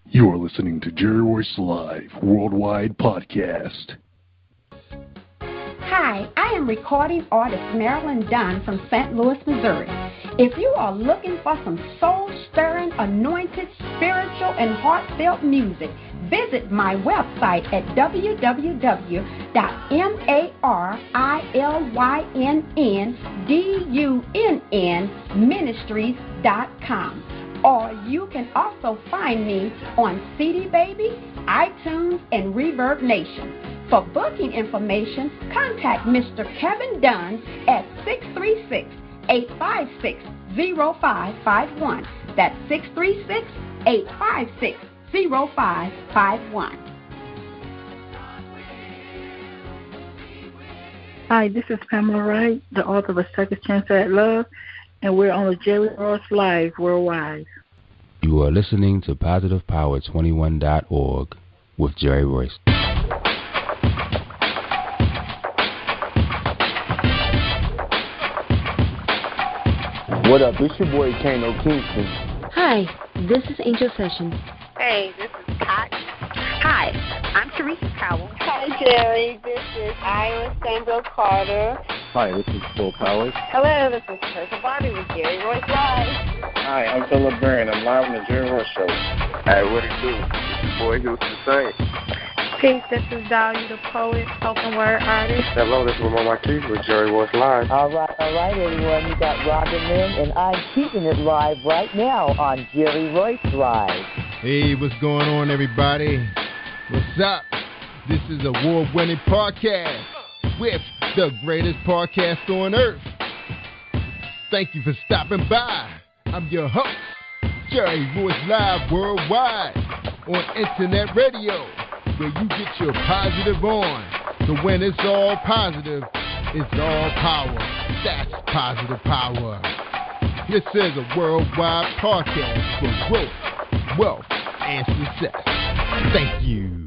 You're listening to Jerry-Royce-Live Worldwide Podcast. Hi, I am recording artist Marilyn Dunn from St. Louis, Missouri. If you are looking for some soul-stirring, anointed, spiritual, and heartfelt music, visit my website at www.marilyndunnministries.com. Or you can also find me on CD Baby, iTunes, and Reverb Nation. For booking information, contact Mr. Kevin Dunn at 636-856-0551. That's 636-856-0551. Hi, this is Pamela Wright, the author of A Second Chance at Love, and we're on the jerry-royce-live Worldwide. You are listening to PositivePower21.org with Jerry Royce. What up? It's your boy Kano Kingston. Hi, this is Angel Sessions. Hey, this is Pat. Hi, I'm Teresa Powell. Hi, Jerry. This is Ira Sandro Carter. Hi, this is Phil Powers. Hello, this is Teresa Bobby with Jerry Royce Live. Hi, I'm Philip Byrne. I'm live on the Jerry Royce Show. Hey, what it do? It's your boy Houston Saint. Peace, this is Dahlia the poet, spoken word artist. Hello, this is Ramon Marquis with Jerry Royce Live. All right, everyone. You got Robin Lynn, and I'm keeping it live right now on Jerry Royce Live. Hey, what's going on, everybody? What's up? This is a award-winning podcast with the greatest podcast on earth. Thank you for stopping by. I'm your host, Jerry Royce Live Worldwide on Internet Radio, where you get your positive on. So when it's all positive, it's all power. That's positive power. This is a worldwide podcast for growth, wealth, and success. Thank you.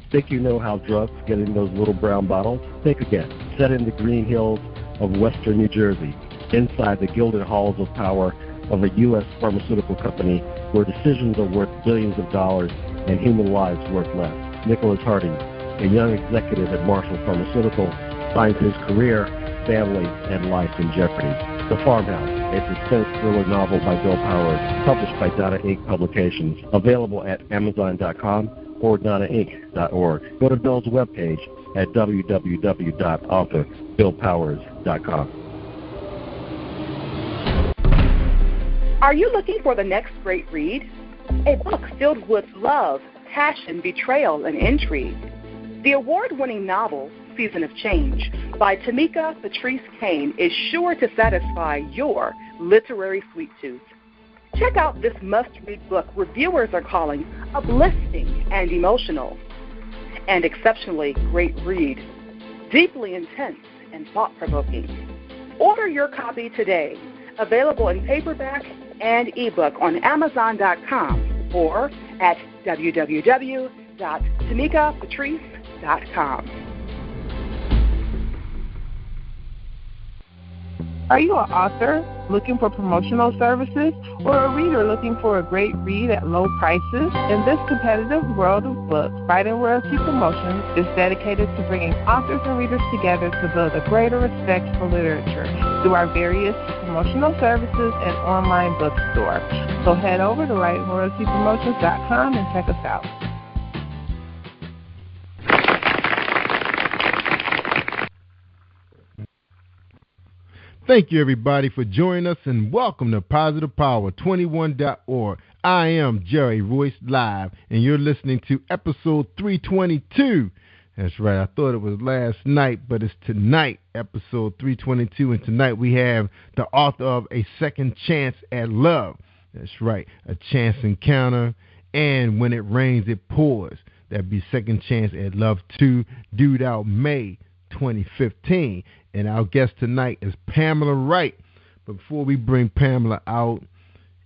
Think you know how drugs get in those little brown bottles? Think again. Set in the green hills of western New Jersey, inside the gilded halls of power of a U.S. pharmaceutical company where decisions are worth billions of dollars and human lives worth less. Nicholas Harding, a young executive at Marshall Pharmaceutical, finds his career, family, and life in jeopardy. The Farmhouse, a suspense thriller novel by Bill Powers, published by Donna Inc. Publications, available at Amazon.com or DonnaInc.org. Go to Bill's webpage at www.author.BillPowers.com. Are you looking for the next great read? A book filled with love, passion, betrayal, and intrigue. The award-winning novel, Season of Change, by Tamika Patrice Kane, is sure to satisfy your literary sweet tooth. Check out this must-read book reviewers are calling uplifting and emotional, and exceptionally great read, deeply intense and thought-provoking. Order your copy today, available in paperback and ebook on Amazon.com or at www.tamikapatrice.com. Are you an author looking for promotional services or a reader looking for a great read at low prices? In this competitive world of books, Writing Royalty Promotions is dedicated to bringing authors and readers together to build a greater respect for literature through our various promotional services and online bookstore. So head over to WritingRoyaltyPromotions.com and check us out. Thank you, everybody, for joining us, and welcome to PositivePower21.org. I am Jerry Royce Live, and you're listening to episode 322. That's right. I thought it was last night, but it's tonight, episode 322, and tonight we have the author of A Second Chance at Love. That's right, a chance encounter, and when it rains, it pours. That'd be Second Chance at Love 2, due out May 2015. And our guest tonight is Pamela Wright. But before we bring Pamela out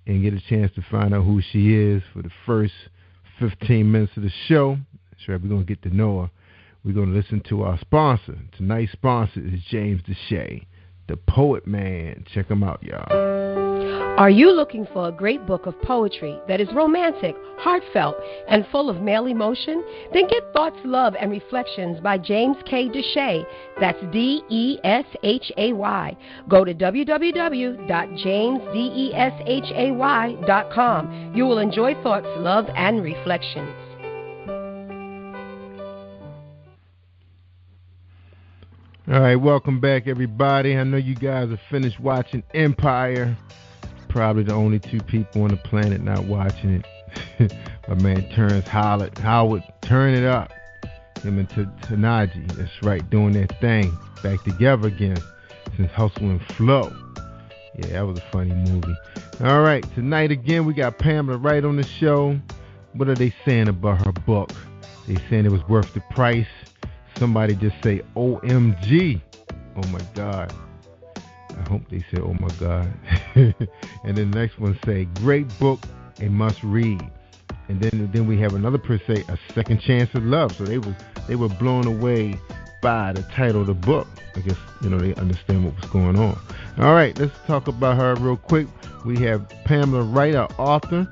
and get a chance to find out who she is for the first 15 minutes of the show, that's right, we're going to get to know her. we're going to listen to our sponsor. Tonight's sponsor is James Deshay, the Poet Man. Check him out, y'all. Are you looking for a great book of poetry that is romantic, heartfelt, and full of male emotion? Then get Thoughts, Love, and Reflections by James K. Deshay. That's D-E-S-H-A-Y. Go to www.jamesdeshay.com. You will enjoy Thoughts, Love, and Reflections. All right, welcome back, everybody. I know you guys have finished watching Empire. Probably the only two people on the planet not watching it. My man Terrence Howard, turn it up. Him and Tanaji, that's right, doing their thing. Back together again since Hustle and Flow. Yeah, that was a funny movie. All right, tonight again we got Pamela Wright on the show. What are they saying about her book? They saying it was worth the price. Somebody just say OMG. Oh my God. I hope they say, oh my God. And then the next one say, great book, a must read. And then we have another person say, a second chance of love. So they were blown away by the title of the book. I guess, they understand what was going on. All right, let's talk about her real quick. We have Pamela Wright, our author.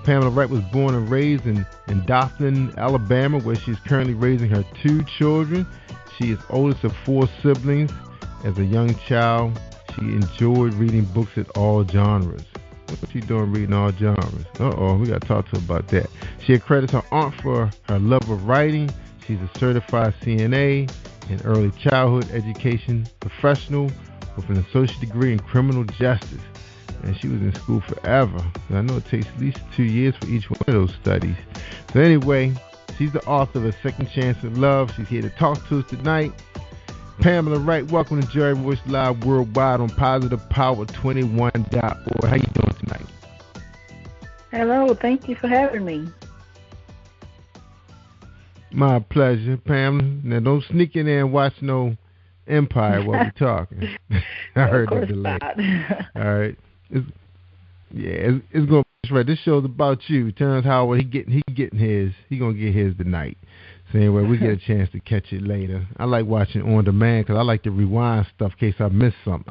Pamela Wright was born and raised in Dothan, Alabama, where she's currently raising her 2 children. She is oldest of 4 siblings. As a young child, she enjoyed reading books in all genres. What's she doing reading all genres? We got to talk to her about that. She accredits her aunt for her love of writing. She's a certified CNA and early childhood education professional with an associate degree in criminal justice. And she was in school forever. And I know it takes at least 2 years for each one of those studies. So anyway, she's the author of A Second Chance of Love. She's here to talk to us tonight. Pamela Wright, welcome to Jerry Royce Live Worldwide on PositivePower21.org. How you doing tonight? Hello, thank you for having me. My pleasure, Pamela. Now don't sneak in there and watch no Empire while we're talking. I heard the delay. All right. It's going to be right. This show's about you. Terrence Howard, he getting his. He going to get his tonight. So anyway, we get a chance to catch it later. I like watching on demand because I like to rewind stuff in case I miss something.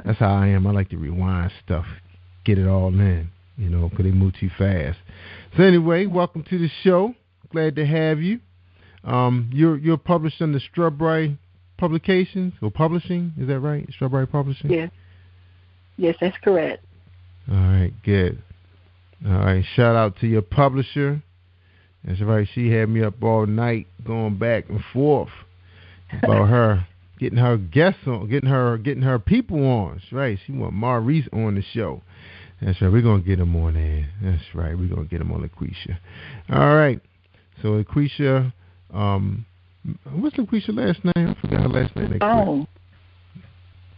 That's how I am. I like to rewind stuff, get it all in, because they move too fast. So anyway, welcome to the show. Glad to have you. You're published under Strawberry Publications or Publishing, is that right? Strawberry Publishing? Yeah. Yes, that's correct. All right, good. All right, shout out to your publisher. That's right. She had me up all night going back and forth about her getting her guests on, getting her people on. That's right. She want Maurice on the show. That's right. We're gonna get him on there. That's right. We're gonna get him on LaQuisha. All right. So LaQuisha, what's LaQuisha last name? I forgot her last name. Malone.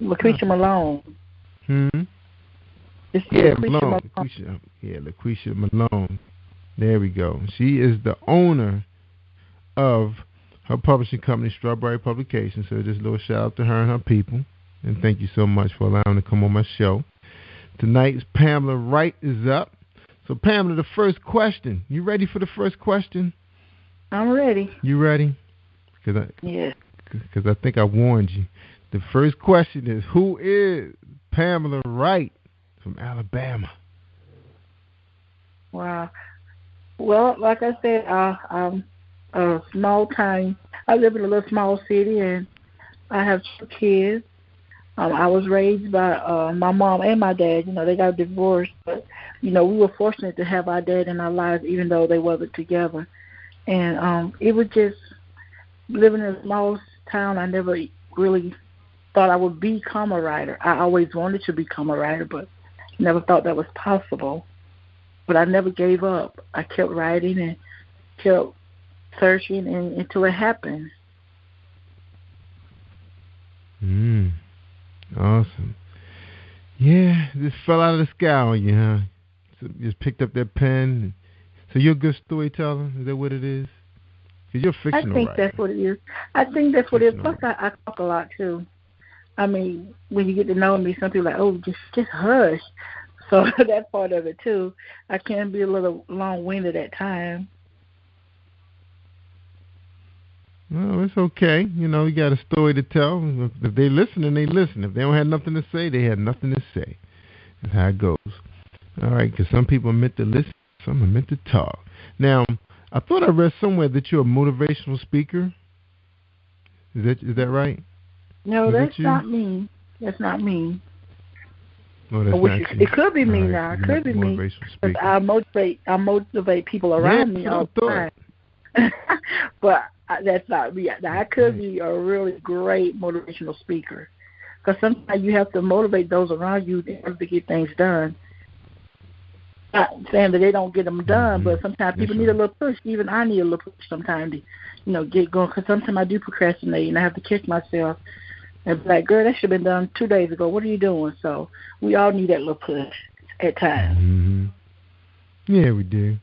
LaQuisha Malone. Yeah, Malone. LaQuisha Malone. There we go. She is the owner of her publishing company, Strawberry Publications. So just a little shout out to her and her people. And thank you so much for allowing her to come on my show. Tonight's Pamela Wright is up. So Pamela, the first question. You ready for the first question? I'm ready. You ready? Yes. Because I think I warned you. The first question is, who is Pamela Wright from Alabama? Wow. Well, like I said, I'm a small town. I live in a little small city, and I have 2 kids. I was raised by my mom and my dad. They got divorced, but, we were fortunate to have our dad in our lives, even though they wasn't together. And it was just living in a small town. I never really thought I would become a writer. I always wanted to become a writer, but never thought that was possible. But I never gave up. I kept writing and kept searching until it happened. Awesome. Yeah, just fell out of the sky on you, huh? So just picked up that pen. So you're a good storyteller? Is that what it is? Because you're a fictional writer. I think that's what it is. I think that's what it is. Plus, I talk a lot, too. I mean, when you get to know me, some people are like, oh, just hush. So that part of it, too. I can be a little long-winded at times. Well, it's okay. You know, you got a story to tell. If they listen, they listen. If they don't have nothing to say, they have nothing to say. That's how it goes. All right, because some people are meant to listen, some are meant to talk. Now, I thought I read somewhere that you're a motivational speaker. Is that right? No, that's not me. That's not me. Oh, that's not you. It could be me now. It could be me. Because I motivate people around me all the time. But that's not me. Now, I could be a really great motivational speaker. Because sometimes you have to motivate those around you in order to get things done. Not saying that they don't get them done, but sometimes people need a little push. Even I need a little push sometimes to, get going. Because sometimes I do procrastinate, and I have to catch myself and be like, girl, that should have been done 2 days ago. What are you doing? So we all need that little push at times. Mm-hmm. Yeah, we do.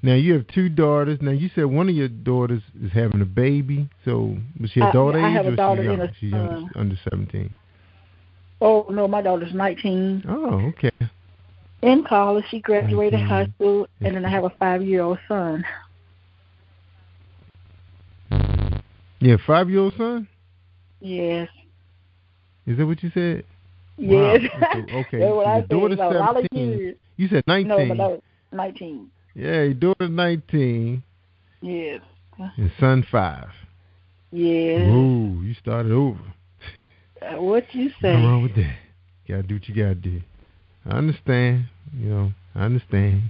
Now, you have 2 daughters. Now, you said one of your daughters is having a baby. So was she adult age? I have a daughter and a she's son. Under 17. Oh, no, my daughter's 19. Oh, okay. In college, she graduated high school, and then I have a 5-year-old son. Yeah, 5-year-old son? Yes. Is that what you said? Yes. Wow. Okay. That's what I said. Daughter's 17. You said 19. No, my daughter's 19. Yeah, your daughter's 19. Yes. And son 5. Yes. Ooh, you started over. What you say? Nothing wrong with that. You gotta do what you gotta do. I understand. I understand.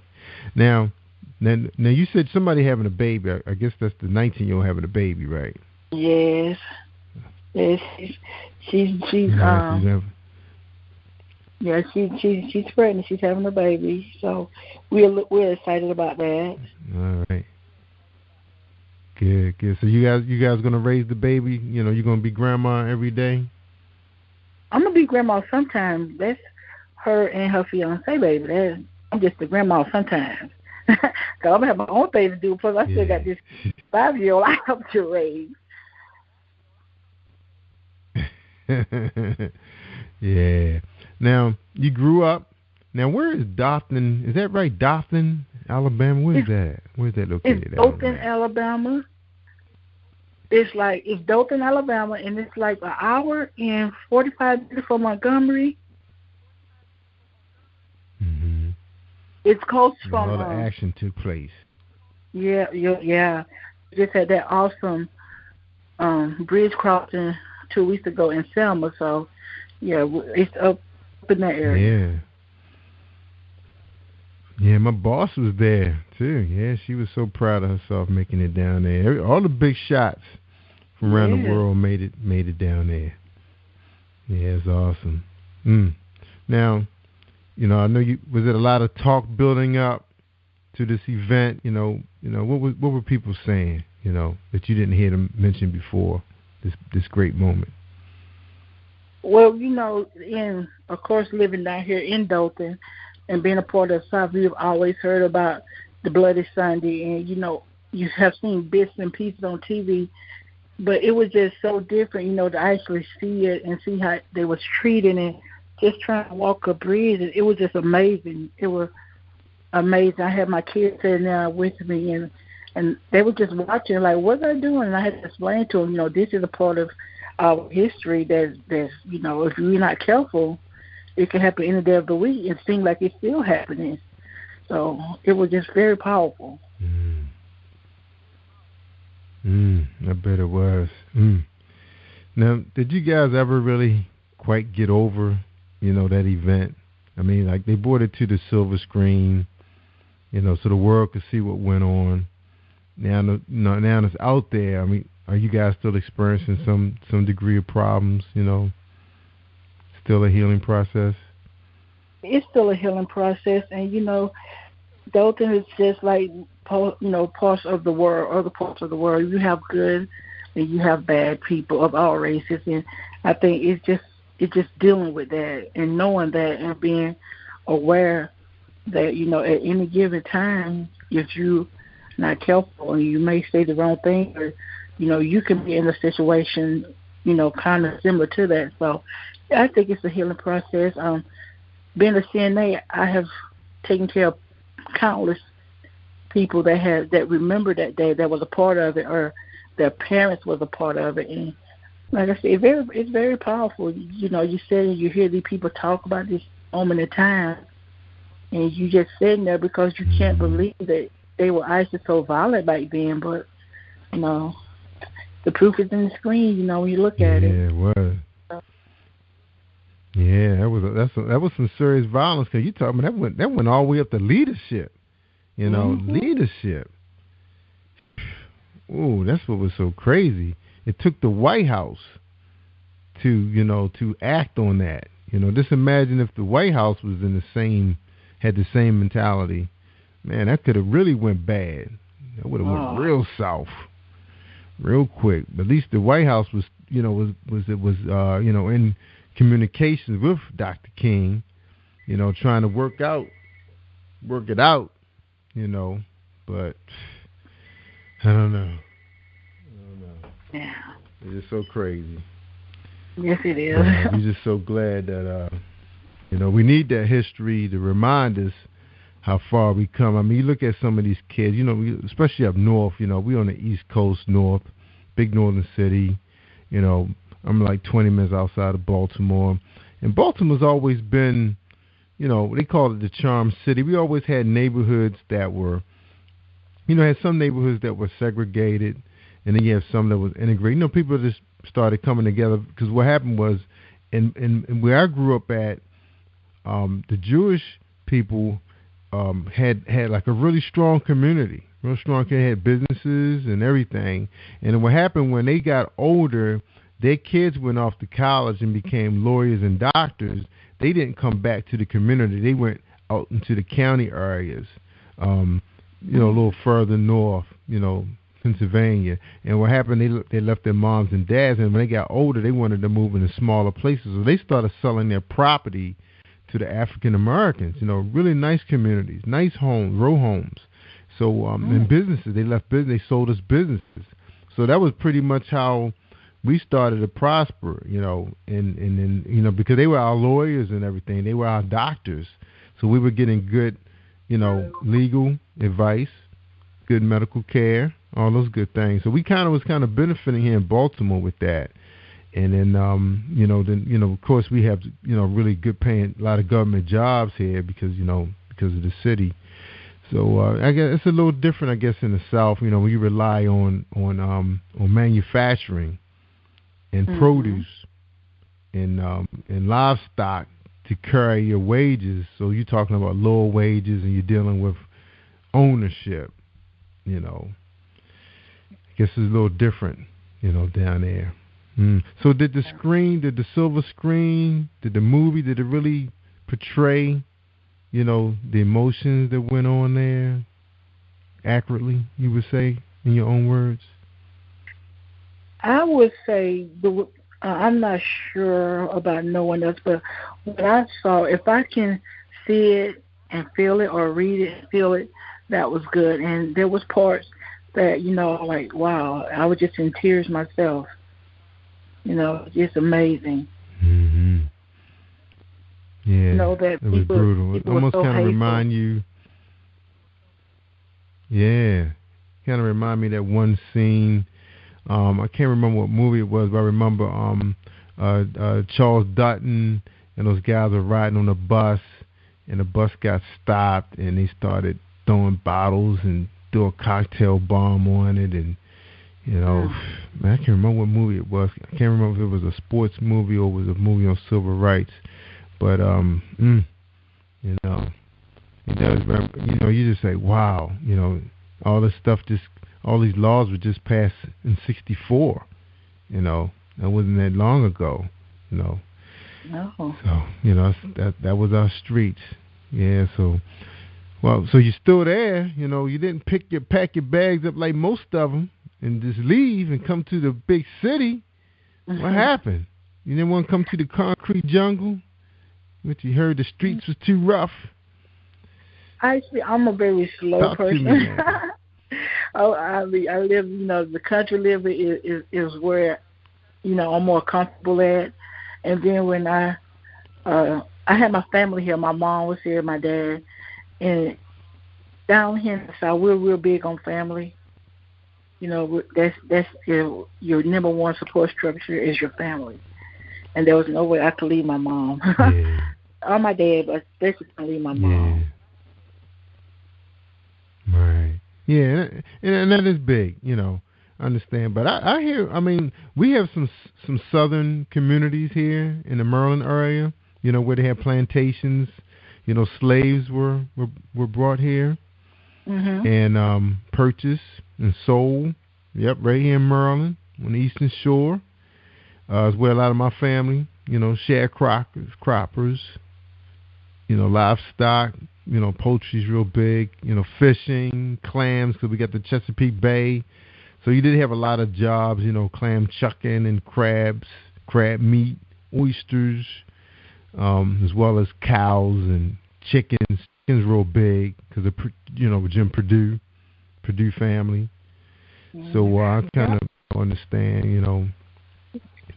Now you said somebody having a baby. I guess that's the 19-year-old having a baby, right? Yes. Yes. She's pregnant. She's having a baby. So we're excited about that. All right. Good. So you guys gonna raise the baby? You're gonna be grandma every day? I'm gonna be grandma sometime. That's her and her fiance, baby. I'm just the grandma sometimes. Cause I'm gonna have my own thing to do. Plus, I still got this 5-year-old I have to raise. Yeah. Now you grew up. Now where is Dothan? Is that right? Dothan, Alabama. Where's that? Where's that located? It's Dothan, Alabama. It's Dothan, Alabama, and it's like an hour and 45 minutes from Montgomery. Mm-hmm. It's close from. A lot of action took place. Yeah. Just had that awesome bridge crossing 2 weeks ago in Selma, so yeah, it's up in that area. Yeah, my boss was there too. Yeah, she was so proud of herself making it down there. All the big shots from around the world made it down there. Yeah, it's awesome. Now, I know was it a lot of talk building up to this event? What were people saying? That you didn't hear them mention before this great moment. Well, of course, living down here in Dothan and being a part of the South, we've always heard about the Bloody Sunday, and you have seen bits and pieces on TV, but it was just so different, to actually see it and see how they was treating it, just trying to walk a bridge. It was just amazing. It was amazing. I had my kids sitting there with me, and they were just watching, like, what are they doing? And I had to explain to them, this is a part of our history that's if we're not careful, it can happen any day of the week. It seems like it's still happening. So it was just very powerful. I bet it was. Now, did you guys ever really quite get over, that event? I mean, like they brought it to the silver screen, so the world could see what went on. Now it's out there. I mean, are you guys still experiencing some degree of problems? Still a healing process? It's still a healing process, and Dothan is just like parts of the world, other parts of the world. You have good and you have bad people of all races, and I think it's just dealing with that and knowing that and being aware that at any given time, if you not careful and you may say the wrong thing, or you can be in a situation kind of similar to that. So I think it's a healing process. Being a CNA, I have taken care of countless people that remember that day, that was a part of it, or their parents was a part of it. And like I said, it's very powerful. You know, you said you hear these people talk about this moment in time, and you just sitting there because you can't believe that they were actually so violent back then. But, you know, the proof is in the screen, you know, when you look at it. Yeah, it was. Yeah, that was some serious violence, because you talking about that went all the way up to leadership. You know, leadership. Ooh, that's what was so crazy. It took the White House to act on that. You know, just imagine if the White House was had the same mentality. Man, that could have really went bad. That would have went real south, real quick. But at least the White House was in communications with Dr. King, you know, trying to work it out, you know. But I don't know. Yeah. It's just so crazy. Yes, it is. We're just so glad that, we need that history to remind us how far we come. I mean, you look at some of these kids, you know, especially up north, you know, we on the East Coast, north, big northern city, you know. I'm like 20 minutes outside of Baltimore. And Baltimore's always been, you know, they call it the charm city. We always had neighborhoods that were, you know, had some neighborhoods that were segregated, and then you have some that was integrated. You know, people just started coming together, because what happened was, in where I grew up at, the Jewish people had like a really strong community, real strong. They had businesses and everything. And then what happened when they got older, their kids went off to college and became lawyers and doctors. They didn't come back to the community. They went out into the county areas, you know, a little further north, you know, Pennsylvania. And what happened, they left their moms and dads, and when they got older, they wanted to move into smaller places. So they started selling their property to the African Americans, you know, really nice communities, nice homes, row homes. So in businesses, they left business, they sold us businesses. So that was pretty much how we started to prosper, you know, and you know, because they were our lawyers and everything. They were our doctors. So we were getting good, you know, legal advice, good medical care, all those good things. So we was benefiting here in Baltimore with that. And then, of course, we have, you know, really good paying, a lot of government jobs here because of the city. So I guess it's a little different, I guess, in the South. You know, when you rely on manufacturing and produce and livestock to carry your wages. So you're talking about lower wages, and you're dealing with ownership. You know, I guess it's a little different, you know, down there. So did the silver screen, did the movie, did it really portray, you know, the emotions that went on there accurately, you would say, in your own words? I would say, I'm not sure about no one else, but what I saw, if I can see it and feel it, or read it and feel it, that was good. And there was parts that, you know, like, wow, I was just in tears myself. You know, it's amazing. Mm-hmm. Yeah, you know, that it was brutal. It almost so kind of hateful. remind you. Yeah, kind of remind me of that one scene. I can't remember what movie it was, but I remember Charles Dothan and those guys were riding on a bus, and the bus got stopped, and they started throwing bottles and threw a cocktail bomb on it, and you know, man, I can't remember what movie it was. I can't remember if it was a sports movie or it was a movie on civil rights. But you know, you just say, wow, you know, all this stuff, all these laws were just passed in '64. You know, that wasn't that long ago. You know, no. So you know, that was our streets. Yeah. So, well, so you're still there. You know, you didn't pack your bags up like most of them and just leave and come to the big city. What happened? You didn't want to come to the concrete jungle? But you heard the streets was too rough. Actually, I'm a very slow person. I live, you know, the country living is where, you know, I'm more comfortable at. And then when I had my family here, my mom was here, my dad, and down here in the South, we're real big on family. that's your number one support structure is your family. And there was no way I could leave my mom. Yeah. Or my dad, but especially couldn't leave my mom. Right. Yeah, and that is big, I understand. But I hear, we have some southern communities here in the Maryland area, where they have plantations. Slaves were brought here and purchased and sold. Yep, right here in Maryland on the Eastern Shore. Is where a lot of my family, sharecroppers, livestock, poultry's real big, fishing, clams, because we got the Chesapeake Bay. So you did have a lot of jobs, clam chucking and crab meat, oysters, as well as cows and chickens. Chicken's real big because of, Jim Purdue family. So I kind of understand,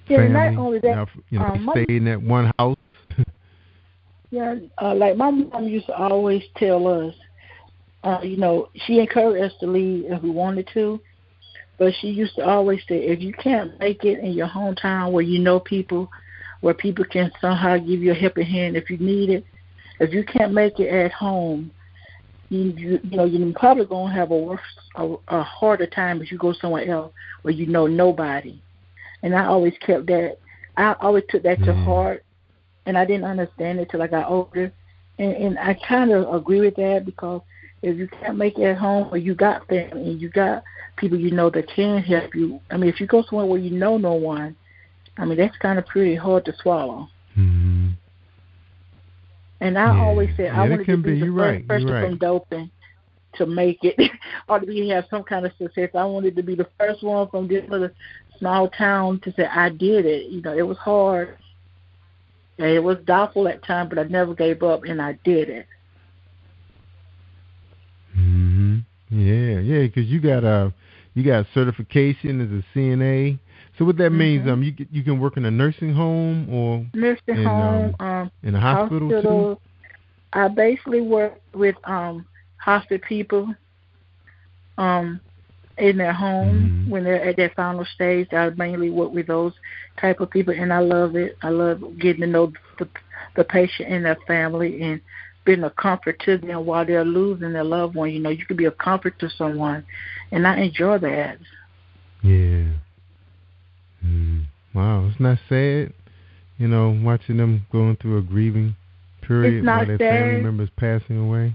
family, not only that, stayed in that one house. Like my mom used to always tell us, she encouraged us to leave if we wanted to, but she used to always say, if you can't make it in your hometown where you know people, where people can somehow give you a helping hand if you need it, if you can't make it at home, you're probably going to have a harder time if you go somewhere else where you know nobody. And I always kept that. I always took that to heart, and I didn't understand it till I got older. And I kind of agree with that, because if you can't make it at home, or you got family and you got people that can help you. If you go somewhere where you know no one, that's kind of pretty hard to swallow. Mm-hmm. And I always said I wanted to be the first person from Dothan to make it, or to have some kind of success. I wanted to be the first one from this little small town to say I did it. It was hard. And it was doubtful at times, but I never gave up, and I did it. Mm-hmm. Yeah, because you got certification as a CNA. So what that means, you can work in a nursing home or in a hospital too? I basically work with hospice people in their home when they're at their final stage. I mainly work with those type of people, and I love it. I love getting to know the patient and their family and being a comfort to them while they're losing their loved one. You can be a comfort to someone, and I enjoy that. Yeah. Wow, it's not sad, watching them going through a grieving period while their family members passing away.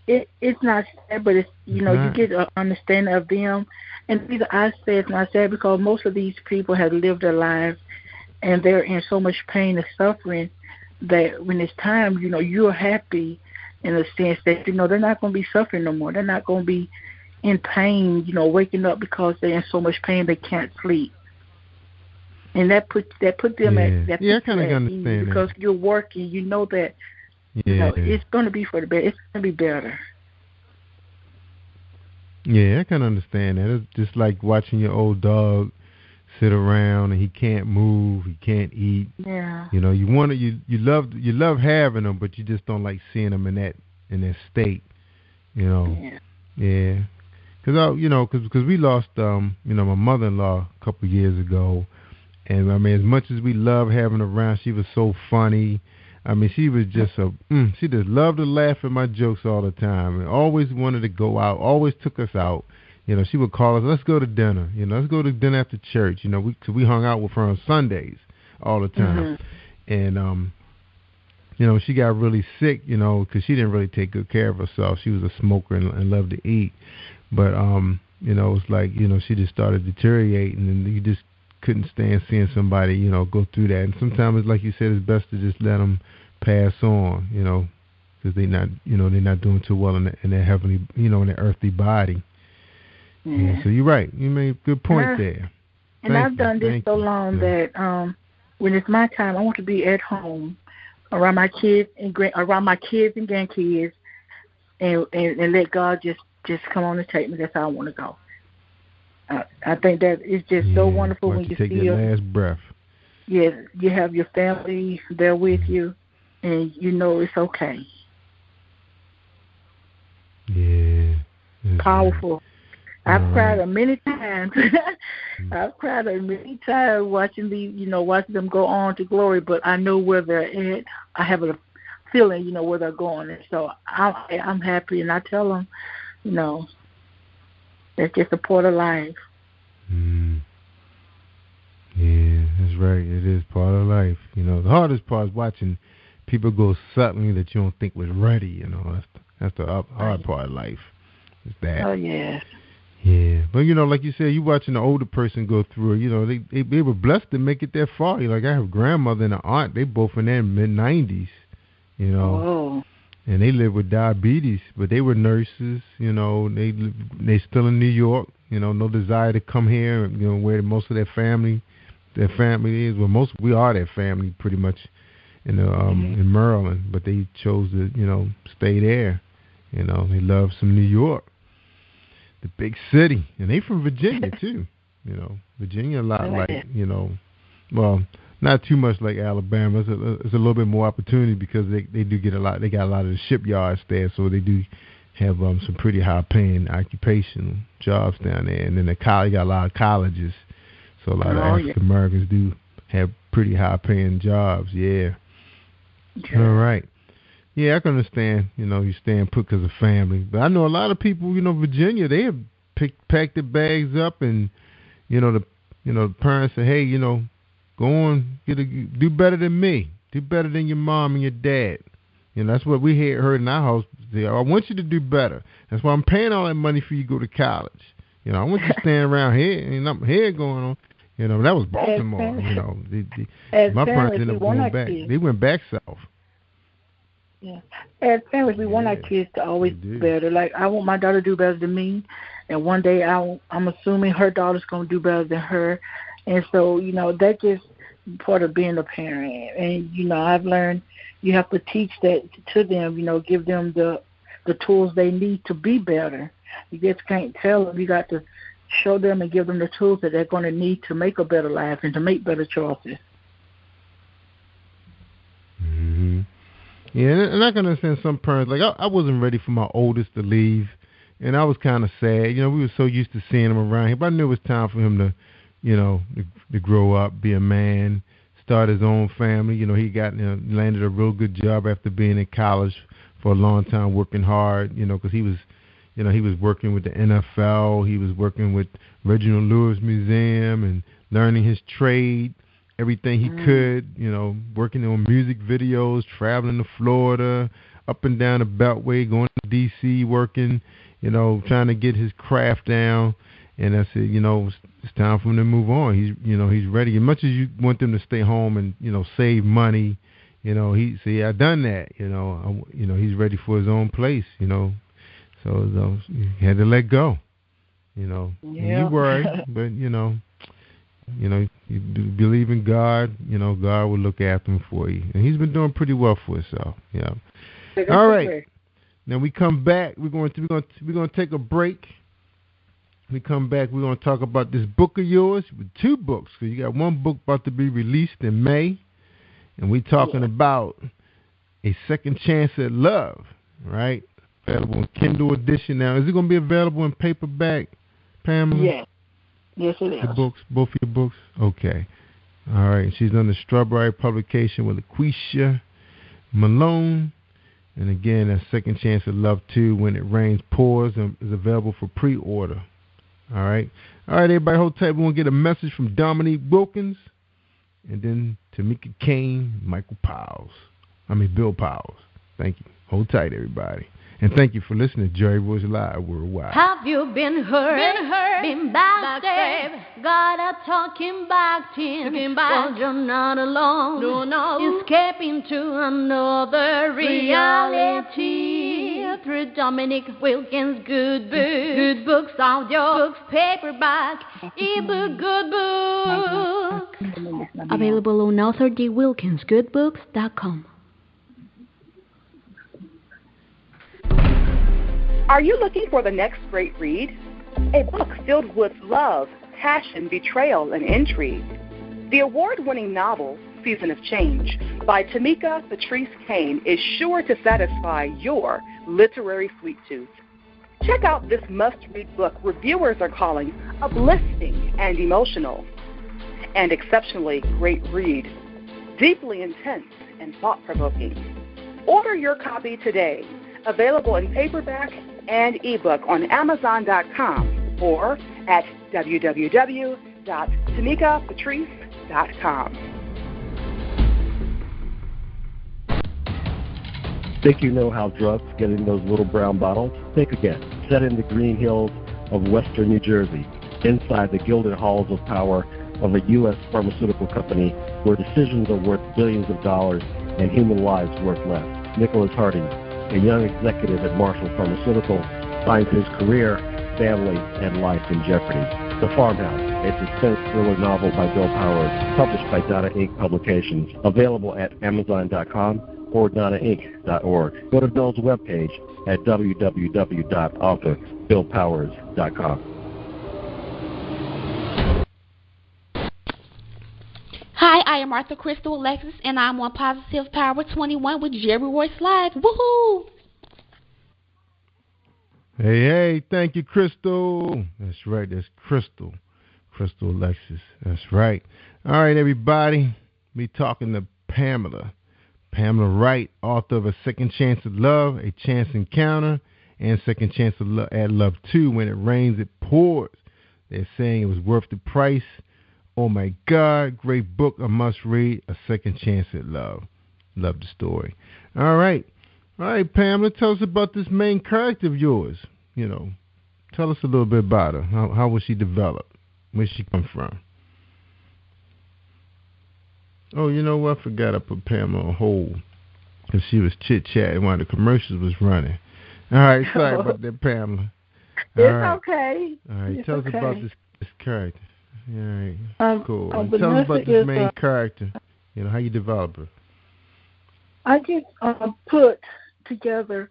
It's not sad, but it's you get an understanding of them. And either I say it's not sad because most of these people have lived their lives and they're in so much pain and suffering that when it's time, you're happy in a sense that they're not going to be suffering no more. They're not going to be in pain, waking up because they're in so much pain they can't sleep. And that put them at that. Yeah, I kind of understand because you're working, that it's going to be for the better. It's going to be better. Yeah, I can understand that. It's just like watching your old dog sit around and he can't move, he can't eat. Yeah. You love having him, but you just don't like seeing him in that state. Yeah. Because we lost my mother-in-law a couple of years ago, and as much as we love having her around, she was so funny. She was just she just loved to laugh at my jokes all the time, and always wanted to go out, always took us out. She would call us, let's go to dinner. Let's go to dinner after church. We hung out with her on Sundays all the time. And she got really sick, because she didn't really take good care of herself. She was a smoker and loved to eat. But, it's like, she just started deteriorating, and you just couldn't stand seeing somebody, go through that. And sometimes, like you said, it's best to just let them pass on, because they're not doing too well in their heavenly, in their earthly body. Yeah. So you're right. You made a good point there. And I've done this so long that when it's my time, I want to be at home around my kids and grandkids, and let God just come on and take me. That's how I want to go. I think that it's just so wonderful when you take feel your last breath. Yeah, you have your family there with you, and it's okay. Yeah. Powerful. I've cried many times. I've cried many times watching watching them go on to glory, but I know where they're at. I have a feeling, where they're going. And so I'm happy, and I tell them, that's just a part of life. Yeah, that's right. It is part of life. The hardest part is watching people go suddenly that you don't think was ready. That's the hard part of life. Is that? Oh yeah. Yeah, but like you said, you watching the older person go through it. They were blessed to make it that far. Like I have a grandmother and an aunt. They both in their mid-90s. Oh. And they live with diabetes, but they were nurses. They still in New York. No desire to come here. Where most of their family is. Well, we are their family pretty much in Maryland, but they chose to stay there. They love some New York, the big city, and they from Virginia too. Virginia a lot like well, not too much like Alabama. It's a little bit more opportunity because they do get a lot. They got a lot of the shipyards there, so they do have some pretty high paying occupational jobs down there. And then they got a lot of colleges, so a lot of African Americans do have pretty high paying jobs. Yeah. All right. Yeah, I can understand. You staying put because of family, but I know a lot of people. Virginia, they have packed their bags up, and the parents say, hey, go on, do better than me, do better than your mom and your dad. That's what we heard in our house. I want you to do better. That's why I'm paying all that money for you to go to college. I want you to stand around here and I'm here going on. That was Baltimore. My parents ended up going back. They went back south. Yeah. As parents, we want our kids to always do better. Like, I want my daughter to do better than me, and one day I'm assuming her daughter's going to do better than her. And so, that's just part of being a parent. And, I've learned you have to teach that to them, give them the tools they need to be better. You just can't tell them. You got to show them and give them the tools that they're going to need to make a better life and to make better choices. Mm-hmm. Yeah, and I can understand some parents. Like, I wasn't ready for my oldest to leave, and I was kind of sad. We were so used to seeing him around here, but I knew it was time for him to, to grow up, be a man, start his own family. He got landed a real good job after being in college for a long time, working hard. Because he was, he was working with the NFL. He was working with Reginald Lewis Museum and learning his trade. Everything he could, working on music videos, traveling to Florida, up and down the Beltway, going to D.C., working, trying to get his craft down. And I said, it's time for him to move on. He's ready. As much as you want them to stay home and, save money, he said, I've done that. He's ready for his own place, So he had to let go, Yeah. And you worry, but, you believe in God, God will look after him for you. And he's been doing pretty well for himself. Yeah. All right. Now we come back. We're going to take a break. We come back. We're going to talk about this book of yours with two books. Because you got one book about to be released in May. And we're talking about A Second Chance at Love, right? Available in Kindle edition. Now, is it going to be available in paperback, Pamela? Yes. Yes, it is. The books, both of your books? Okay. All right. She's on the Strawberry publication with Laquisha Malone. And again, A Second Chance at Love 2, When It Rains Pours, is available for pre-order. All right. All right, everybody, hold tight. We're going to get a message from Dominique Wilkins and then Tamika Kane, Bill Powers. Thank you. Hold tight, everybody. And thank you for listening to Jerry Royce Live Worldwide. Have you been hurt, been backstabbed, got a talking back team? Well, you're not alone. No. Escaping to another reality. Through Dominic Wilkins' good books. Good books, audio books, paperback, ebook, good book. Available on authordwilkinsgoodbooks.com. Are you looking for the next great read? A book filled with love, passion, betrayal, and intrigue. The award-winning novel, Season of Change, by Tamika Patrice Kane, is sure to satisfy your literary sweet tooth. Check out this must-read book reviewers are calling uplifting and emotional. And exceptionally great read, deeply intense and thought-provoking. Order your copy today. Available in paperback and ebook on Amazon.com or at www.tamikapatrice.com. Think you know how drugs get in those little brown bottles? Think again. Set in the green hills of western New Jersey, inside the gilded halls of power of a U.S. pharmaceutical company where decisions are worth billions of dollars and human lives worth less. Nicholas Harding, a young executive at Marshall Pharmaceutical, finds his career, family, and life in jeopardy. The Farmhouse, a suspense thriller novel by Bill Powers, published by Dothan Inc. Publications, available at Amazon.com or DothanInc.org. Go to Bill's webpage at www.authorBillPowers.com. Hi, I am Arthur Crystal Alexis, and I'm on Positive Power 21 with Jerry Royce Live. Woohoo! Hey, thank you, Crystal. That's right, that's Crystal Alexis. That's right. All right, everybody, we talking to Pamela Wright, author of A Second Chance at Love, A Chance Encounter, and Second Chance at Love 2, When It Rains, It Pours. They're saying it was worth the price. Oh, my God, great book, a must-read, A Second Chance at Love. Love the story. All right, Pamela, tell us about this main character of yours. You know, tell us a little bit about her. How was she developed? Where she come from? Oh, you know what? I forgot I put Pamela on hold because she was chit-chatting while the commercials was running. All right, sorry about that, Pamela. It's okay. All right, tell us about this character. All right, cool. Tell us about this main character. You know, how you develop her. I just put together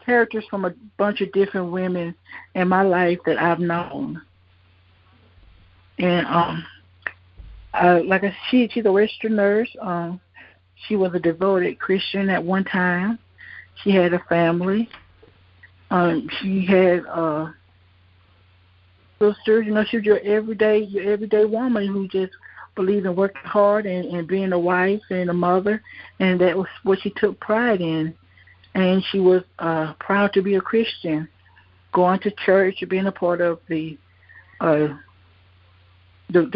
characters from a bunch of different women in my life that I've known. And like I said, she's a registered nurse. She was a devoted Christian at one time. She had a family. She had sisters. You know, she was your everyday woman who just believed in working hard and being a wife and a mother, and that was what she took pride in. And she was proud to be a Christian, going to church, being a part of the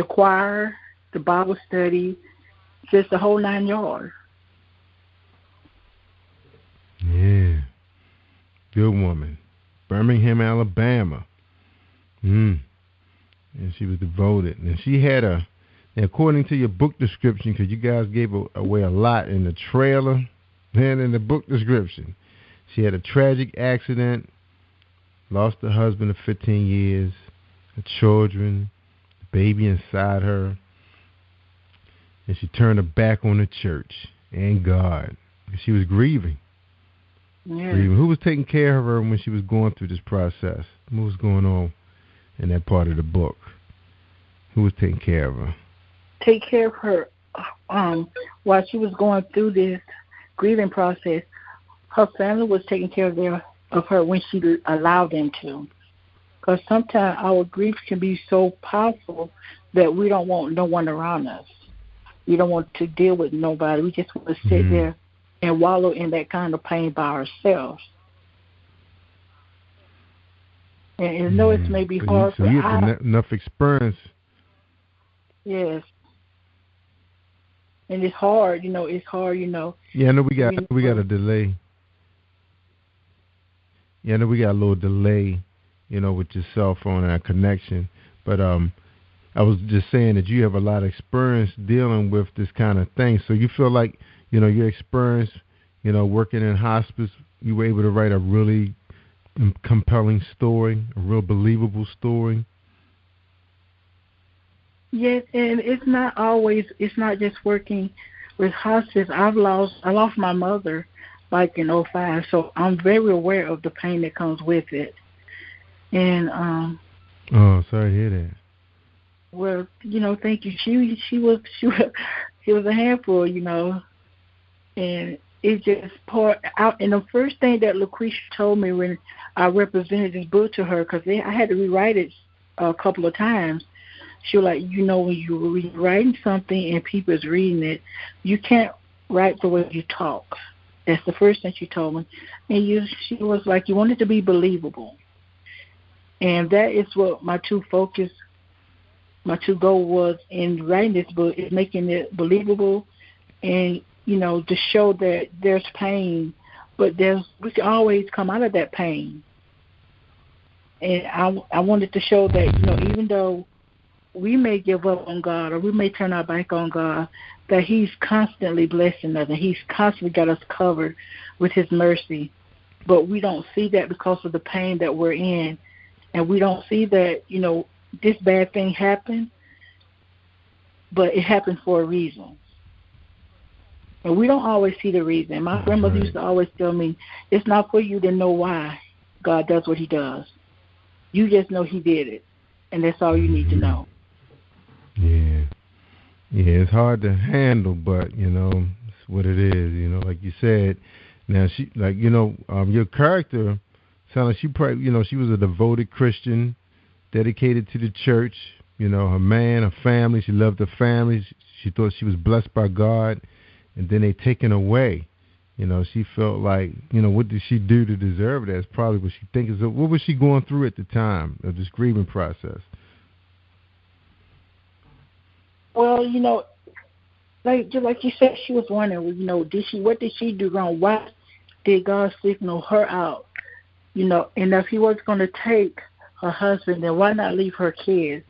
choir, the Bible study, just the whole 9 yards. Yeah. Good woman. Birmingham, Alabama. And she was devoted. And she had according to your book description, because you guys gave away a lot in the trailer and in the book description, she had a tragic accident, lost her husband of 15 years, her children, the baby inside her, and she turned her back on the church and God. She was grieving. Yeah. Who was taking care of her when she was going through this process? What was going on in that part of the book? Who was taking care of her? Take care of her while she was going through this grieving process. Her family was taking care of her when she allowed them to. Because sometimes our grief can be so powerful that we don't want no one around us. We don't want to deal with nobody. We just want to sit there and wallow in that kind of pain by ourselves. And I know it may be hard for you. So you have enough experience. Yes. And it's hard, it's hard. Yeah, I know we got a delay. Yeah, I know we got a little delay, with your cell phone and our connection. But I was just saying that you have a lot of experience dealing with this kind of thing. So you feel like, your experience, working in hospice, you were able to write a really compelling story, a real believable story. Yes, and it's not just working with hospice. I lost my mother like in 2005, so I'm very aware of the pain that comes with it. And oh, sorry to hear that. Well, thank you. She was a handful, and it just poured out. And the first thing that Lucretia told me when I represented this book to her, because I had to rewrite it a couple of times, she was like, you know, when you're writing something and people is reading it, you can't write the way you talk. That's the first thing she told me. And she was like, you want it to be believable. And that is what my true goal was in writing this book, is making it believable and, you know, to show that there's pain, but we can always come out of that pain. And I wanted to show that, you know, even though we may give up on God or we may turn our back on God, that He's constantly blessing us and He's constantly got us covered with His mercy. But we don't see that because of the pain that we're in. And we don't see that, you know, this bad thing happened, but it happened for a reason. And we don't always see the reason. My grandmother used to always tell me, it's not for you to know why God does what He does. You just know He did it, and that's all you need to know. Yeah. Yeah, it's hard to handle, but, you know, it's what it is, you know, like you said. Now, she, like, you know, your character sounded like she probably, you know, she was a devoted Christian, dedicated to the church, you know, her man, her family, she loved her family, she thought she was blessed by God, and then they taken away. You know, she felt like, you know, what did she do to deserve that? That's probably what she thinks. So what was she going through at the time of this grieving process? Well, you know, like you said, she was wondering, you know, what did she do wrong? Why did God signal her out? You know, and if He was going to take her husband, then why not leave her kids?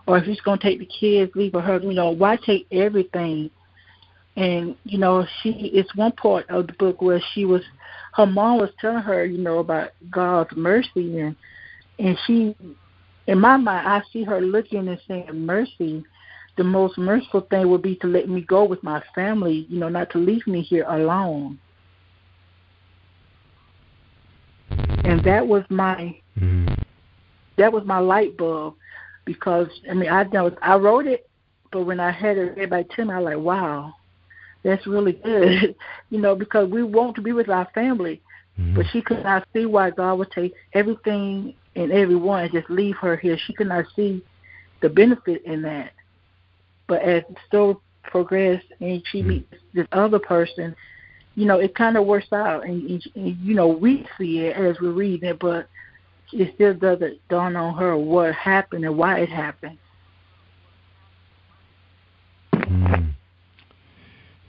Or if He's going to take the kids, leave her, you know, why take everything? And, you know, it's one part of the book where her mom was telling her, you know, about God's mercy. And she, in my mind, I see her looking and saying, mercy, the most merciful thing would be to let me go with my family, you know, not to leave me here alone. And that was my light bulb, because, I mean, I wrote it, but when I had everybody tell me, I was like, wow, that's really good, you know, because we want to be with our family. But she could not see why God would take everything and everyone and just leave her here. She could not see the benefit in that. But as the story progressed and she meets this other person, you know, it kind of works out. And, you know, we see it as we read it, but it still doesn't dawn on her what happened and why it happened.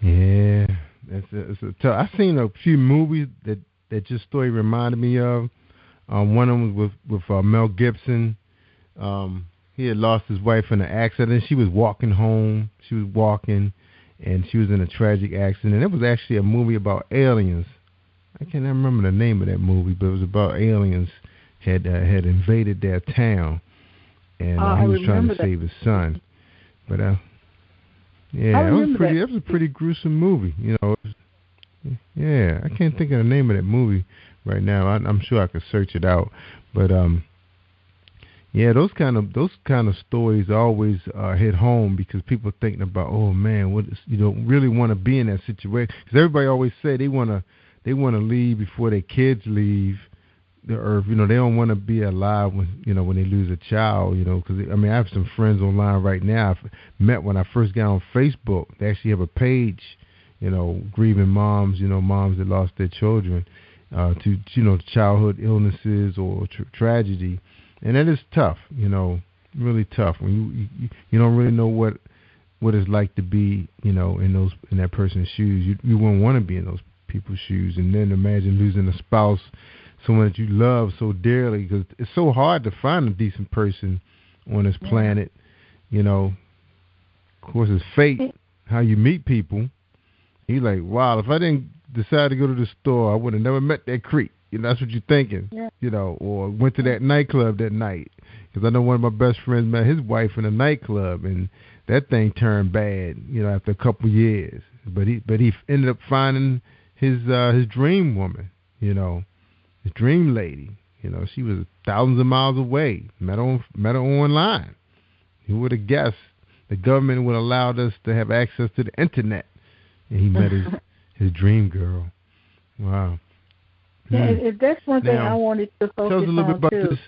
Yeah, it's a tough. I've seen a few movies that your story reminded me of. One of them was with Mel Gibson. He had lost his wife in an accident. She was walking home. She was walking, and she was in a tragic accident. And it was actually a movie about aliens. I can't remember the name of that movie, but it was about aliens had invaded their town, and he was trying to save his son. But yeah, that was a pretty gruesome movie. You know, yeah, I can't think of the name of that movie right now. I'm sure I could search it out, but yeah, those kind of stories always hit home, because people are thinking about, oh man, you don't really want to be in that situation, because everybody always say they want to leave before their kids leave the earth. You know, they don't want to be alive when they lose a child. You know, because I mean, I have some friends online right now I've met when I first got on Facebook. They actually have a page, you know, grieving moms. You know, moms that lost their children to childhood illnesses or tragedy. And that is tough, you know, really tough when you don't really know what it's like to be, you know, in that person's shoes. You wouldn't want to be in those people's shoes. And then imagine losing a spouse, someone that you love so dearly, because it's so hard to find a decent person on this planet. You know, of course, it's fate, how you meet people. You're like, wow, if I didn't decide to go to the store, I would have never met that creep. You know, that's what you're thinking, you know, or went to that nightclub that night. Because I know one of my best friends met his wife in a nightclub, and that thing turned bad, you know, after a couple of years. But he ended up finding his dream woman, you know, his dream lady. You know, she was thousands of miles away. Met her online. Who would have guessed the government would allow us to have access to the internet? And he met his dream girl. Wow. Yeah, that's one thing Now, I wanted to focus tell us a little bit about too. this.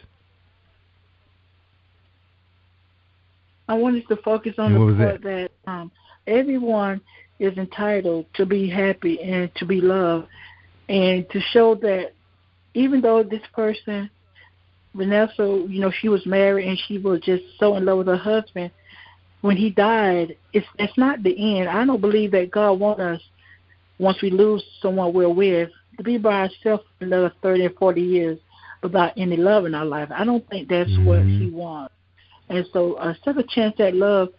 I wanted to focus on the part that everyone is entitled to be happy and to be loved, and to show that even though this person, Vanessa, she was married and she was just so in love with her husband, when he died, it's not the end. I don't believe that God wants us, once we lose someone we're with, to be by ourselves for another 30 and 40 years without any love in our life. I don't think that's what He wants. And so, second chance at love,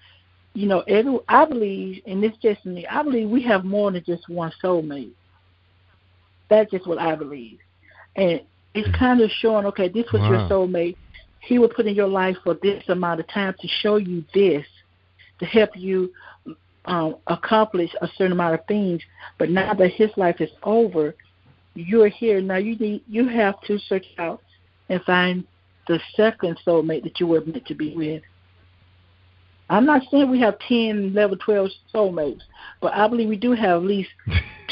I believe, and it's just me, I believe we have more than just one soulmate. That's just what I believe. And it's kind of showing, okay, this was your soulmate. He will put in your life for this amount of time to show you this, to help you accomplish a certain amount of things. But now that his life is over, you're here. Now you have to search out and find the second soulmate that you were meant to be with. I'm not saying we have 10, 11, 12 soulmates, but I believe we do have at least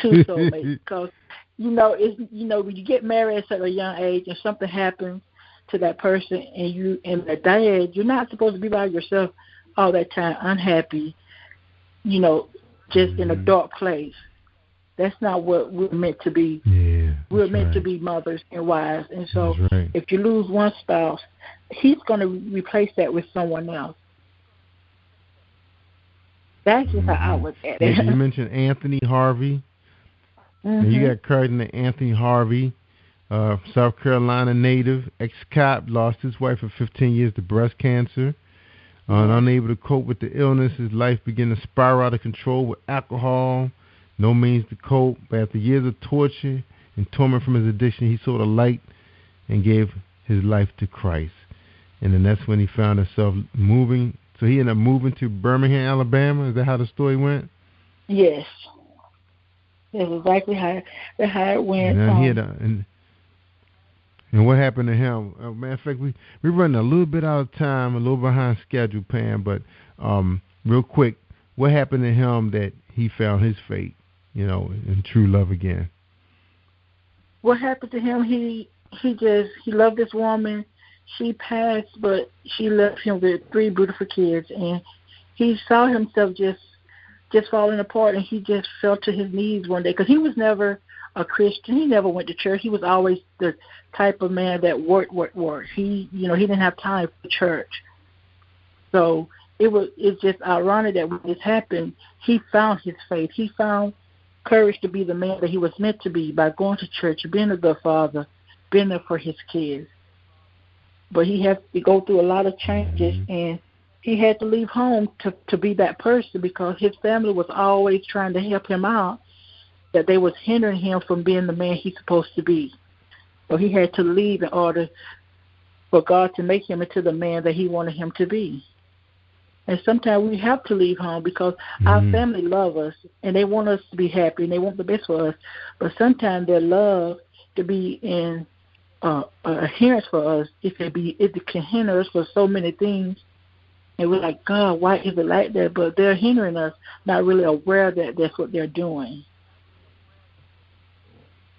2 soulmates because, when you get married at a young age and something happens to that person and at that age, you're not supposed to be by yourself all that time, unhappy, just in a dark place. That's not what we're meant to be. Yeah, we're meant to be mothers and wives. And so if you lose one spouse, He's going to replace that with someone else. That's just how I look at it. You mentioned Anthony Harvey. And you got Cardinal Anthony Harvey, South Carolina native, ex-cop, lost his wife for 15 years to breast cancer. And unable to cope with the illness, his life began to spiral out of control with alcohol, no means to cope. But after years of torture and torment from his addiction, he saw the light and gave his life to Christ. And then that's when he found himself moving. So he ended up moving to Birmingham, Alabama. Is that how the story went? Yes. That's exactly how it went. And what happened to him? Matter of fact, we're running a little bit out of time, a little behind schedule, Pam. But real quick, what happened to him that he found his fate, in true love again? What happened to him? He loved this woman. She passed, but she left him with 3 beautiful kids, and he saw himself just falling apart, and he just fell to his knees one day because he was never a Christian. He never went to church. He was always the type of man that worked. He didn't have time for church. So it's just ironic that when this happened, he found his faith. He found courage to be the man that he was meant to be by going to church, being a good father, being there for his kids. But he had to go through a lot of changes, and he had to leave home to be that person because his family was always trying to help him out, that they was hindering him from being the man he's supposed to be. So he had to leave in order for God to make him into the man that He wanted him to be. And sometimes we have to leave home because our family love us, and they want us to be happy, and they want the best for us. But sometimes their love to be in adherence for us, it can hinder us for so many things. And we're like, God, why is it like that? But they're hindering us, not really aware that that's what they're doing.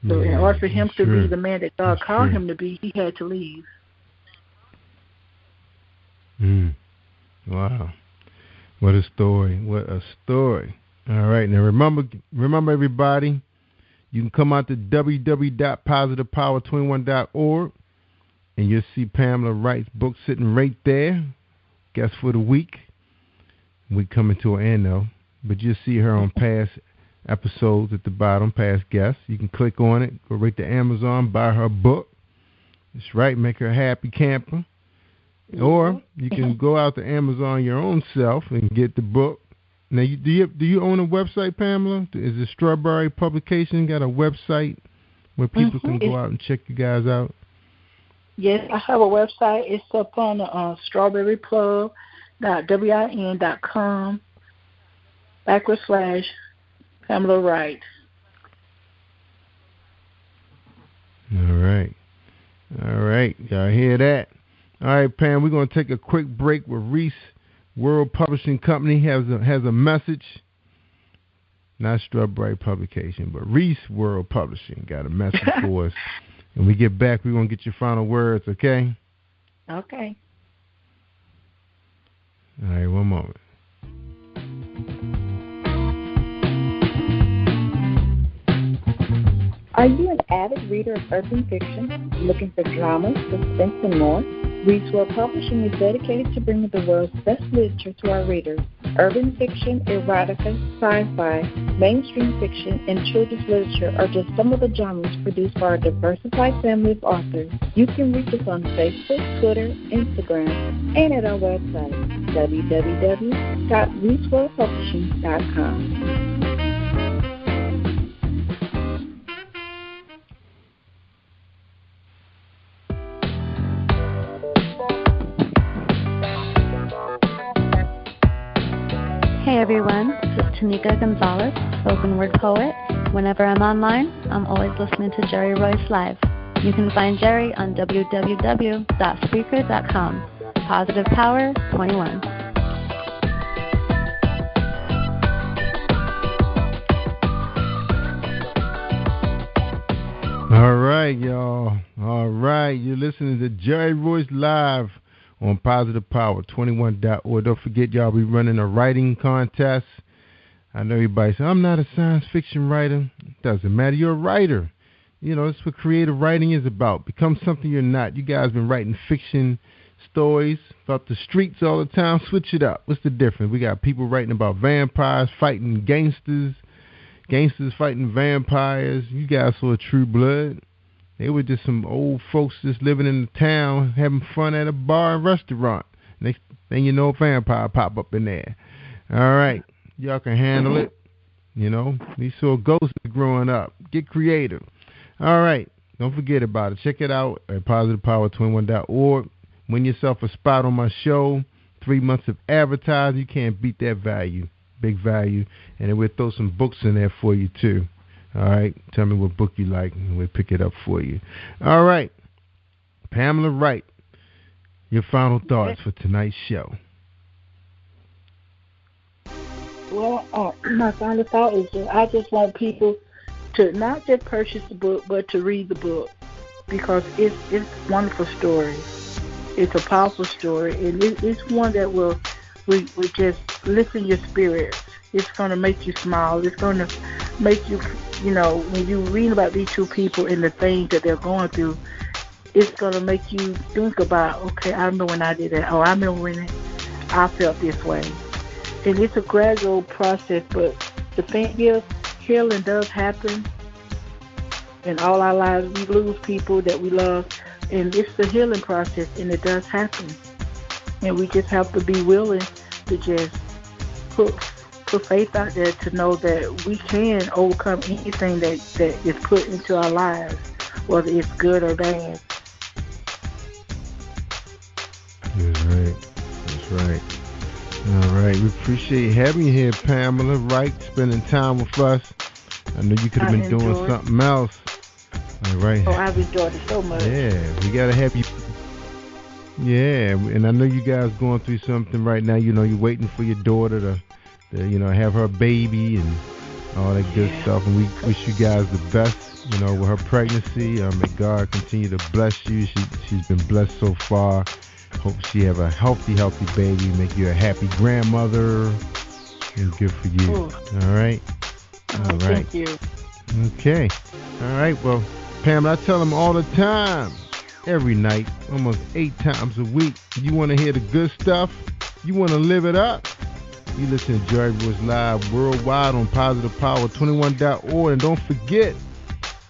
So in order for him to be the man that God called him to be, he had to leave. Wow. What a story. What a story. All right. Now remember everybody, you can come out to www.positivepower21.org and you'll see Pamela Wright's book sitting right there. Guest for the week. We coming to an end though, but you'll see her on past episodes at the bottom, past guests. You can click on it, go right to Amazon, buy her book. That's right, make her a happy camper. Or you can go out to Amazon your own self and get the book. Now, do you own a website, Pamela? Is the Strawberry Publication got a website where people can go out and check you guys out? Yes, I have a website. It's up on strawberryplug.win.com/Pamela Wright. All right. Y'all hear that? All right, Pam, we're going to take a quick break with Reese. World Publishing Company has a message. not Strawberry Publication, but Reese World Publishing got a message for us. When we get back, we're going to get your final words, okay? Okay. All right, one moment. Are you an avid reader of urban fiction, looking for drama, suspense, and more? Reese World Publishing is dedicated to bringing the world's best literature to our readers. Urban fiction, erotica, sci-fi, mainstream fiction, and children's literature are just some of the genres produced by our diversified family of authors. You can reach us on Facebook, Twitter, Instagram, and at our website, www.reeseworldpublishing.com. Hey everyone, this is Tanika Gonzalez, spoken word poet. Whenever I'm online, I'm always listening to Jerry Royce Live. You can find Jerry on www.speaker.com. Positive Power 21. All right, y'all. All right, you're listening to Jerry Royce Live on positivepower21.org. Don't forget, y'all, we're running a writing contest. I know everybody says, I'm not a science fiction writer. It doesn't matter. You're a writer. You know, that's what creative writing is about. Become something you're not. You guys been writing fiction stories about the streets all the time. Switch it up. What's the difference? We got people writing about vampires fighting gangsters, gangsters fighting vampires. You guys saw True Blood. They were just some old folks just living in the town, having fun at a bar and restaurant. Next thing you know, a vampire pop up in there. All right. Y'all can handle it. You know, we saw ghosts growing up. Get creative. All right. Don't forget about it. Check it out at positivepower21.org. Win yourself a spot on my show. 3 months of advertising. You can't beat that value. Big value. And then we'll throw some books in there for you, too. All right, tell me what book you like, and we'll pick it up for you. All right, Pamela Wright, your final thoughts for tonight's show. Well, my final thought is that I just want people to not just purchase the book, but to read the book, because it's a wonderful story. It's a powerful story, and it's one that will just lift in your spirit. It's going to make you smile. It's going to make you, you know, when you read about these two people and the things that they're going through, it's going to make you think about, okay, I remember when I did that. Oh, I remember when I felt this way. And it's a gradual process, but the thing is, healing does happen. In all our lives, we lose people that we love, and it's the healing process, and it does happen. And we just have to be willing to just put faith out there to know that we can overcome anything that is put into our lives, whether it's good or bad. That's right. That's right. All right. We appreciate having you here, Pamela Wright, spending time with us. I know you could have been doing something else. All right. Oh, I've enjoyed it so much. Yeah, we got to have you. Yeah, and I know you guys going through something right now. You know, you're waiting for your daughter to you know, have her baby and all that good stuff. And we wish you guys the best, you know, with her pregnancy. May God continue to bless you. She's been blessed so far. Hope she have a healthy baby, make you a happy grandmother. And good for you. Ooh. All right? All right. Thank you. Okay. All right. Well, Pamela, I tell them all the time, every night, almost 8 times a week, you want to hear the good stuff? You want to live it up? You listen to Jerry Royce Live worldwide on positivepower21.org. And don't forget,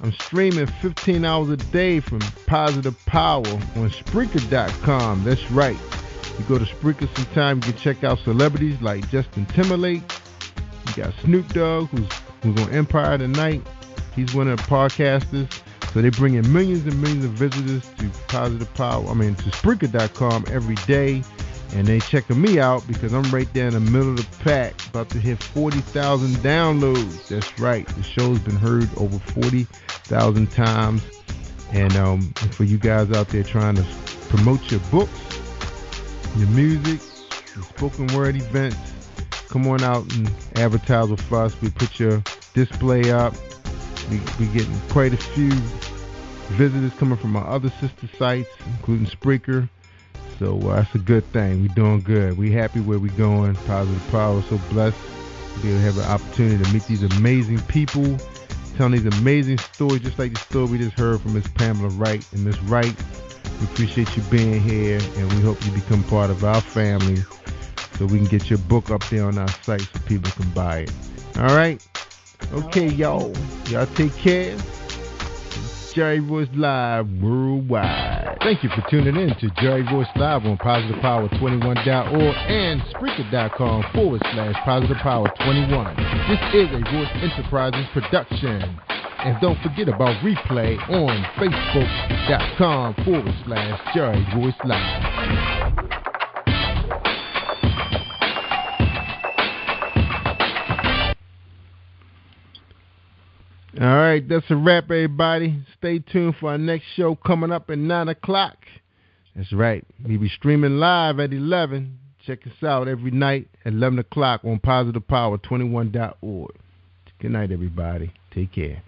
I'm streaming 15 hours a day from Positive Power on Spreaker.com. That's right. You go to Spreaker sometime, you can check out celebrities like Justin Timberlake. You got Snoop Dogg, who's on Empire tonight. He's one of the podcasters. So they bring in millions and millions of visitors to to Spreaker.com every day. And they checking me out because I'm right there in the middle of the pack, about to hit 40,000 downloads. That's right. The show's been heard over 40,000 times. And for you guys out there trying to promote your books, your music, your spoken word events, come on out and advertise with us. We put your display up. We getting quite a few visitors coming from our other sister sites, including Spreaker. So that's a good thing. We're doing good. We happy where we're going. Positive Power. So blessed to be able to have an opportunity to meet these amazing people, telling these amazing stories, just like the story we just heard from Miss Pamela Wright. And Miss Wright, we appreciate you being here, and we hope you become part of our family so we can get your book up there on our site so people can buy it. All right? Okay, y'all. Y'all take care. Jerry Royce Live worldwide. Thank you for tuning in to Jerry Royce Live on PositivePower21.org and Spreaker.com/PositivePower21. This is a Royce Enterprises production. And don't forget about replay on Facebook.com/Jerry Royce Live. All right, that's a wrap, everybody. Stay tuned for our next show coming up at 9 o'clock. That's right. We'll be streaming live at 11. Check us out every night at 11 o'clock on PositivePower21.org. Good night, everybody. Take care.